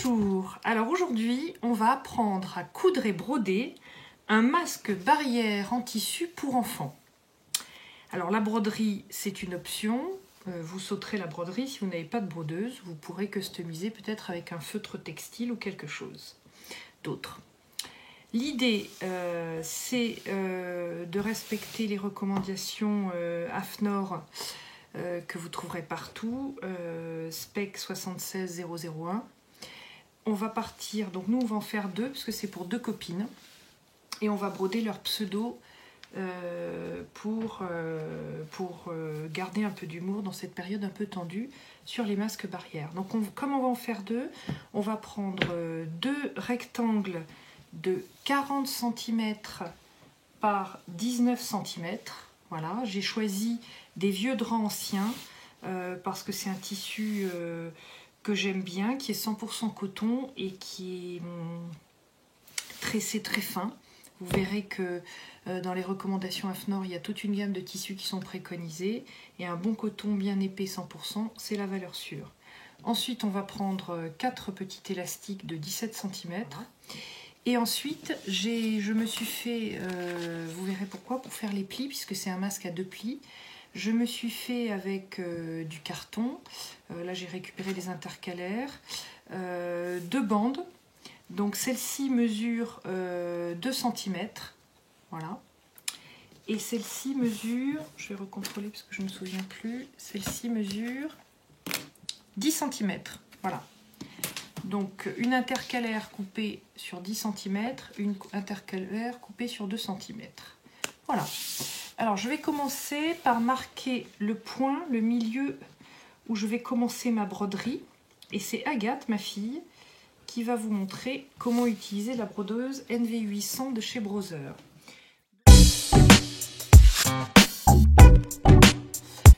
Bonjour, alors aujourd'hui on va apprendre à coudre et broder un masque barrière en tissu pour enfants. Alors la broderie c'est une option, vous sauterez la broderie si vous n'avez pas de brodeuse, vous pourrez customiser peut-être avec un feutre textile ou quelque chose d'autre. L'idée c'est de respecter les recommandations AFNOR que vous trouverez partout, spec 76001. On va partir, donc nous on va en faire deux parce que c'est pour deux copines et on va broder leur pseudo pour garder un peu d'humour dans cette période un peu tendue sur les masques barrières. Donc comme on va en faire deux, on va prendre deux rectangles de 40 cm par 19 cm. Voilà, j'ai choisi des vieux draps anciens parce que c'est un tissu que j'aime bien, qui est 100% coton et qui est tressé très fin. Vous verrez que dans les recommandations AFNOR, il y a toute une gamme de tissus qui sont préconisés. Et un bon coton bien épais 100%, c'est la valeur sûre. Ensuite, on va prendre 4 petits élastiques de 17 cm. Et ensuite, je me suis fait, vous verrez pourquoi, pour faire les plis, puisque c'est un masque à 2 plis. Je me suis fait avec du carton, là j'ai récupéré les intercalaires, 2 bandes, donc celle-ci mesure 2 cm, voilà, et celle-ci mesure, je vais recontrôler parce que je ne me souviens plus, celle-ci mesure 10 cm, voilà. Donc une intercalaire coupée sur 10 cm, une intercalaire coupée sur 2 cm, voilà. Alors, je vais commencer par marquer le point, le milieu où je vais commencer ma broderie. Et c'est Agathe, ma fille, qui va vous montrer comment utiliser la brodeuse NV800 de chez Brother.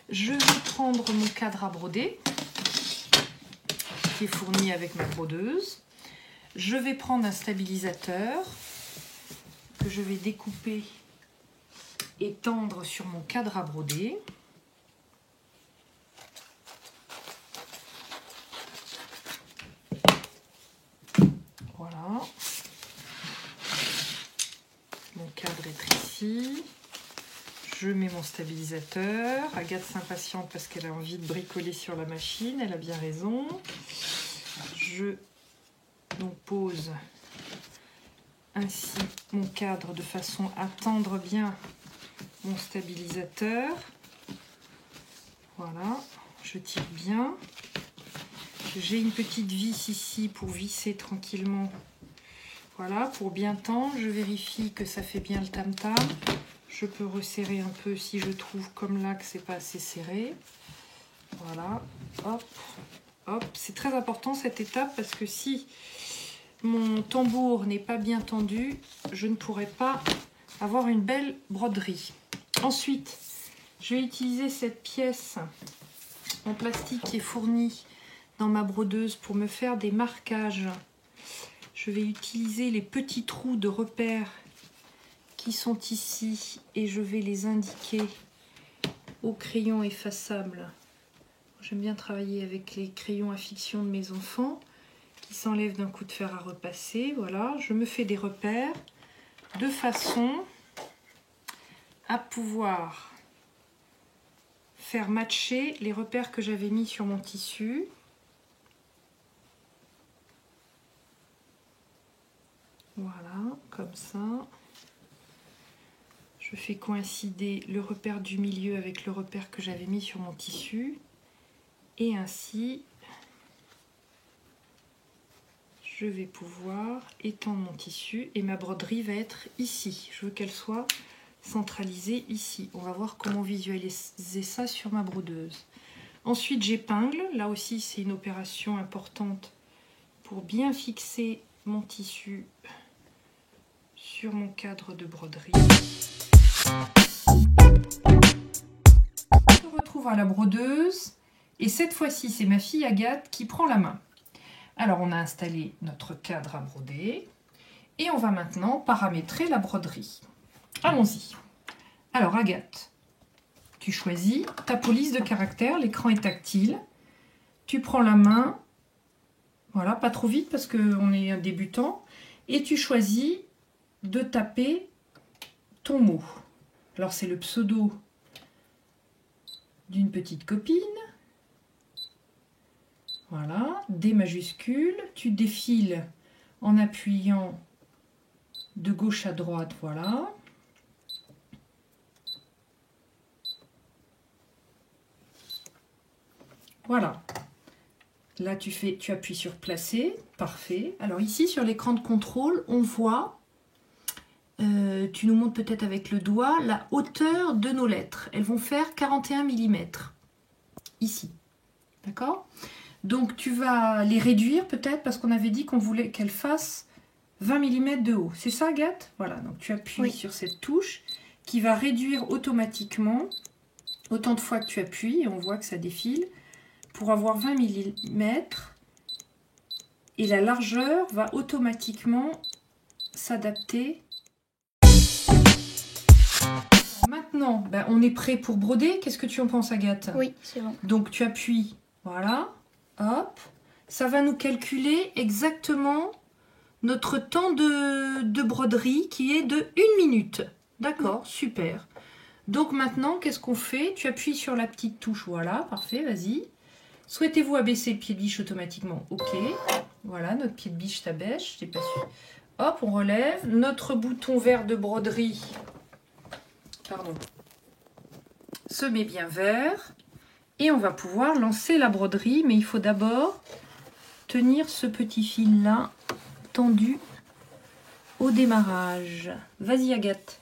Je vais prendre mon cadre à broder, qui est fourni avec ma brodeuse. Je vais prendre un stabilisateur que je vais découper et tendre sur mon cadre à broder. Voilà. Mon cadre est ici. Je mets mon stabilisateur. Agathe s'impatiente parce qu'elle a envie de bricoler sur la machine. Elle a bien raison. Je donc pose ainsi mon cadre de façon à tendre bien mon stabilisateur. Voilà, je tire bien. J'ai une petite vis ici pour visser tranquillement. Voilà, pour bien tendre, je vérifie que ça fait bien le tam-tam. Je peux resserrer un peu si je trouve comme là que c'est pas assez serré. Voilà, hop, hop. C'est très important cette étape parce que si mon tambour n'est pas bien tendu, je ne pourrai pas avoir une belle broderie. Ensuite, je vais utiliser cette pièce en plastique qui est fournie dans ma brodeuse pour me faire des marquages. Je vais utiliser les petits trous de repère qui sont ici et je vais les indiquer au crayon effaçable. J'aime bien travailler avec les crayons à fiction de mes enfants qui s'enlèvent d'un coup de fer à repasser. Voilà, je me fais des repères de façon à pouvoir faire matcher les repères que j'avais mis sur mon tissu. Voilà, comme ça. Je fais coïncider le repère du milieu avec le repère que j'avais mis sur mon tissu. Et ainsi, je vais pouvoir étendre mon tissu et ma broderie va être ici. Je veux qu'elle soit centralisée ici. On va voir comment visualiser ça sur ma brodeuse. Ensuite, j'épingle. Là aussi, c'est une opération importante pour bien fixer mon tissu sur mon cadre de broderie. On se retrouve à la brodeuse et cette fois-ci, c'est ma fille Agathe qui prend la main. Alors, on a installé notre cadre à broder et on va maintenant paramétrer la broderie. Allons-y. Alors, Agathe, tu choisis ta police de caractère, l'écran est tactile. Tu prends la main Voilà, pas trop vite parce qu'on est un débutant. Et tu choisis de taper ton mot. Alors c'est le pseudo d'une petite copine. Voilà, D majuscule. Tu défiles en appuyant de gauche à droite, voilà. Voilà. Là, tu appuies sur placer. Parfait. Alors ici, sur l'écran de contrôle, on voit, tu nous montres peut-être avec le doigt, la hauteur de nos lettres. Elles vont faire 41 mm. Ici. D'accord? Donc, tu vas les réduire peut-être parce qu'on avait dit qu'on voulait qu'elles fassent 20 mm de haut. C'est ça, Agathe? Voilà. Donc, tu appuies sur cette touche qui va réduire automatiquement autant de fois que tu appuies. Et on voit que ça défile. Pour avoir 20 mm, et la largeur va automatiquement s'adapter. Maintenant, ben, on est prêt pour broder. Qu'est-ce que tu en penses, Agathe? Oui, c'est bon. Donc tu appuies, voilà, hop. Ça va nous calculer exactement notre temps de broderie qui est de 1 minute. D'accord, super. Donc maintenant, qu'est-ce qu'on fait? Tu appuies sur la petite touche, voilà, parfait, vas-y. Souhaitez-vous abaisser le pied de biche automatiquement? Ok. Voilà, notre pied de biche s'abaisse. Je t'ai pas su. Hop, on relève. Notre bouton vert de broderie, pardon, se met bien vert. Et on va pouvoir lancer la broderie. Mais il faut d'abord tenir ce petit fil-là tendu au démarrage. Vas-y, Agathe.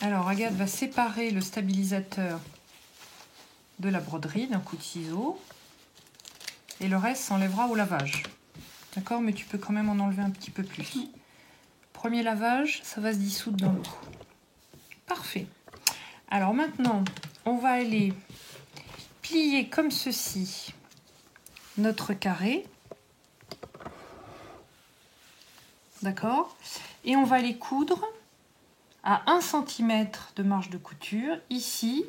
Alors, Agathe va séparer le stabilisateur de la broderie d'un coup de ciseau. Et le reste s'enlèvera au lavage. D'accord? Mais tu peux quand même en enlever un petit peu plus. Premier lavage, ça va se dissoudre dans l'eau. Parfait. Alors maintenant, on va aller plier comme ceci notre carré. D'accord? Et on va les coudre à 1 cm de marge de couture. Ici,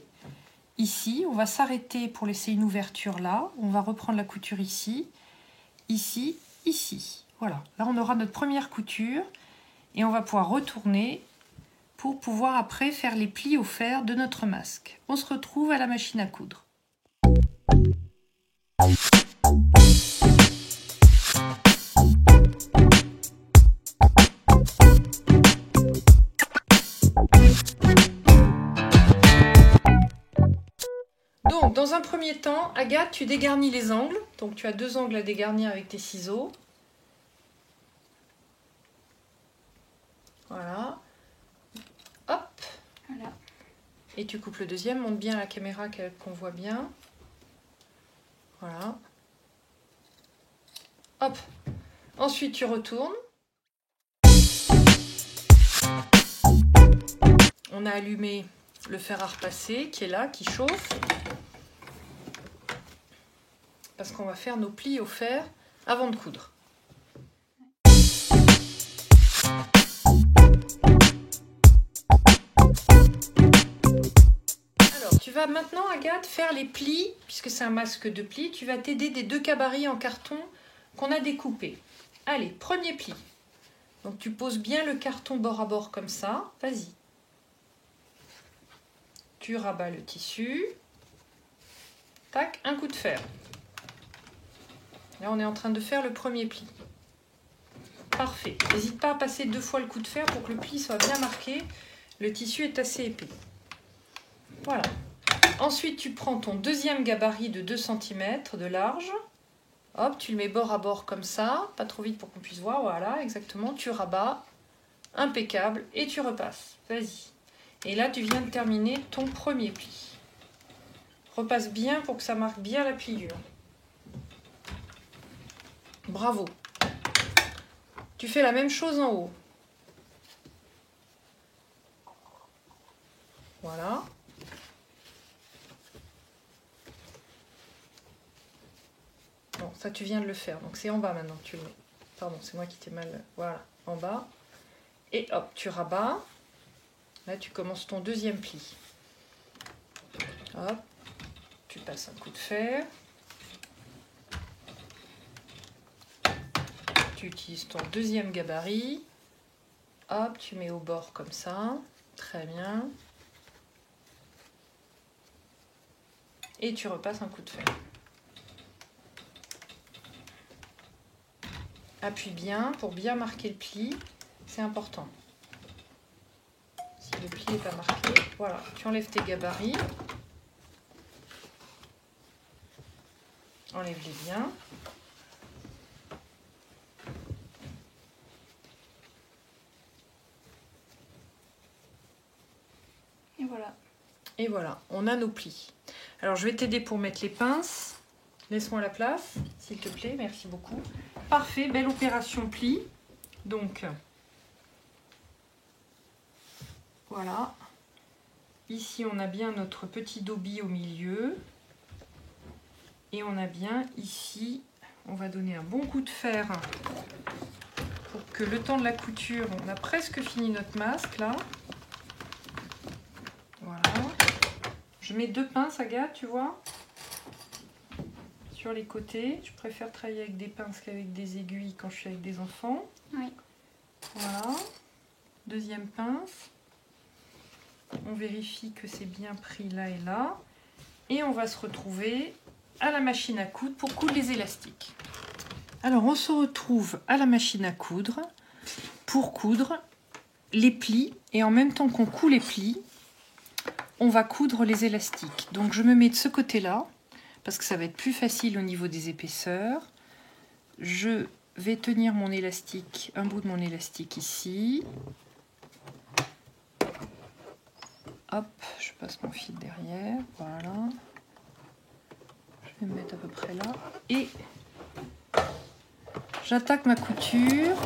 on va s'arrêter pour laisser une ouverture là. On va reprendre la couture ici, ici, ici. Voilà, là on aura notre première couture et on va pouvoir retourner pour pouvoir après faire les plis au fer de notre masque. On se retrouve à la machine à coudre. Donc, dans un premier temps, Agathe, tu dégarnis les angles. Donc, tu as 2 angles à dégarnir avec tes ciseaux. Voilà. Hop. Voilà. Et tu coupes le deuxième. Monte bien à la caméra qu'on voit bien. Voilà. Hop. Ensuite, tu retournes. On a allumé le fer à repasser qui est là, qui chauffe. Parce qu'on va faire nos plis au fer avant de coudre. Alors, tu vas maintenant, Agathe, faire les plis, puisque c'est un masque de plis. Tu vas t'aider des 2 gabarits en carton qu'on a découpés. Allez, premier pli. Donc, tu poses bien le carton bord à bord comme ça. Vas-y. Tu rabats le tissu. Tac, un coup de fer. Là, on est en train de faire le premier pli. Parfait. N'hésite pas à passer 2 fois le coup de fer pour que le pli soit bien marqué. Le tissu est assez épais. Voilà. Ensuite, tu prends ton deuxième gabarit de 2 cm de large. Hop, tu le mets bord à bord comme ça. Pas trop vite pour qu'on puisse voir. Voilà, exactement. Tu rabats. Impeccable. Et tu repasses. Vas-y. Et là, tu viens de terminer ton premier pli. Repasse bien pour que ça marque bien la pliure. Bravo. Tu fais la même chose en haut. Voilà. Bon, ça tu viens de le faire, donc c'est en bas maintenant que tu le mets. Pardon, c'est moi qui t'ai mal... Voilà, en bas. Et hop, tu rabats. Là, tu commences ton deuxième pli. Hop, tu passes un coup de fer. Tu utilises ton deuxième gabarit. Hop, tu mets au bord comme ça. Très bien. Et tu repasses un coup de fer. Appuie bien pour bien marquer le pli. C'est important. Si le pli n'est pas marqué, voilà, tu enlèves tes gabarits. Enlève-les bien. Et voilà. Et voilà, on a nos plis. Alors, je vais t'aider pour mettre les pinces. Laisse-moi la place, s'il te plaît. Merci beaucoup. Parfait, belle opération pli. Donc, voilà. Ici, on a bien notre petit dobby au milieu. Et on a bien ici, on va donner un bon coup de fer pour que le temps de la couture, on a presque fini notre masque là. Voilà. Je mets 2 pinces, Agathe, tu vois, sur les côtés. Je préfère travailler avec des pinces qu'avec des aiguilles quand je suis avec des enfants. Oui. Voilà. Deuxième pince. On vérifie que c'est bien pris là et là. Et on va se retrouver à la machine à coudre pour coudre les élastiques. Alors, on se retrouve à la machine à coudre pour coudre les plis. Et en même temps qu'on coud les plis, on va coudre les élastiques. Donc, je me mets de ce côté-là, parce que ça va être plus facile au niveau des épaisseurs. Je vais tenir mon élastique, un bout de mon élastique ici. Hop, je passe mon fil derrière, voilà. Je vais me mettre à peu près là. Et j'attaque ma couture